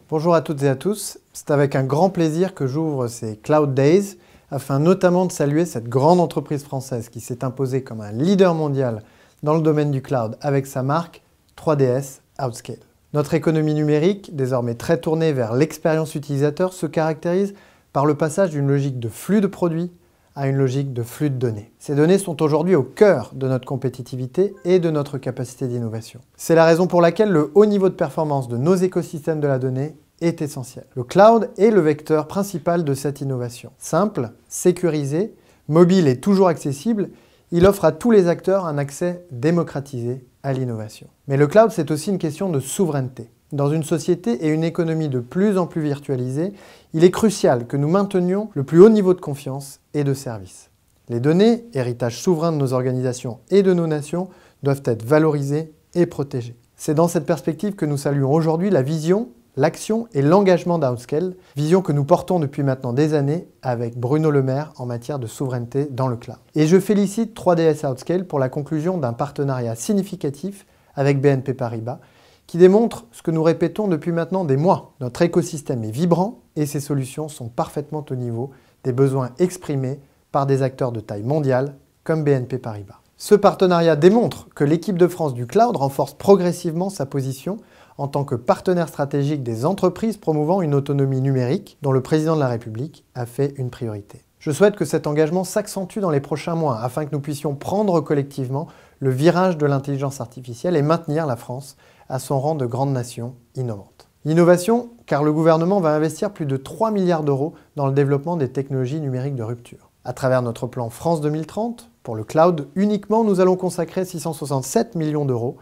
Bonjour à toutes et à tous, c'est avec un grand plaisir que j'ouvre ces Cloud Days afin notamment de saluer cette grande entreprise française qui s'est imposée comme un leader mondial dans le domaine du cloud avec sa marque 3DS Outscale. Notre économie numérique, désormais très tournée vers l'expérience utilisateur, se caractérise par le passage d'une logique de flux de produits à une logique de flux de données. Ces données sont aujourd'hui au cœur de notre compétitivité et de notre capacité d'innovation. C'est la raison pour laquelle le haut niveau de performance de nos écosystèmes de la donnée est essentiel. Le cloud est le vecteur principal de cette innovation. Simple, sécurisé, mobile et toujours accessible, il offre à tous les acteurs un accès démocratisé à l'innovation. Mais le cloud, c'est aussi une question de souveraineté. Dans une société et une économie de plus en plus virtualisée, il est crucial que nous maintenions le plus haut niveau de confiance et de service. Les données, héritage souverain de nos organisations et de nos nations, doivent être valorisées et protégées. C'est dans cette perspective que nous saluons aujourd'hui la vision, l'action et l'engagement d'Outscale, vision que nous portons depuis maintenant des années avec Bruno Le Maire en matière de souveraineté dans le cloud. Et je félicite 3DS Outscale pour la conclusion d'un partenariat significatif avec BNP Paribas, qui démontre ce que nous répétons depuis maintenant des mois. Notre écosystème est vibrant et ses solutions sont parfaitement au niveau des besoins exprimés par des acteurs de taille mondiale comme BNP Paribas. Ce partenariat démontre que l'équipe de France du cloud renforce progressivement sa position en tant que partenaire stratégique des entreprises promouvant une autonomie numérique dont le président de la République a fait une priorité. Je souhaite que cet engagement s'accentue dans les prochains mois afin que nous puissions prendre collectivement le virage de l'intelligence artificielle et maintenir la France à son rang de grande nation innovante. Innovation, car le gouvernement va investir plus de 3 milliards d'euros dans le développement des technologies numériques de rupture. À travers notre plan France 2030, pour le cloud uniquement, nous allons consacrer 667 millions d'euros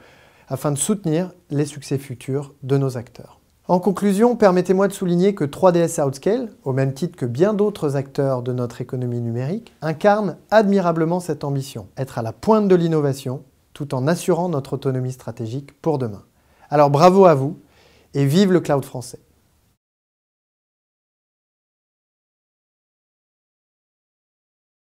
afin de soutenir les succès futurs de nos acteurs. En conclusion, permettez-moi de souligner que 3DS Outscale, au même titre que bien d'autres acteurs de notre économie numérique, incarne admirablement cette ambition, être à la pointe de l'innovation, tout en assurant notre autonomie stratégique pour demain. Alors bravo à vous et vive le cloud français!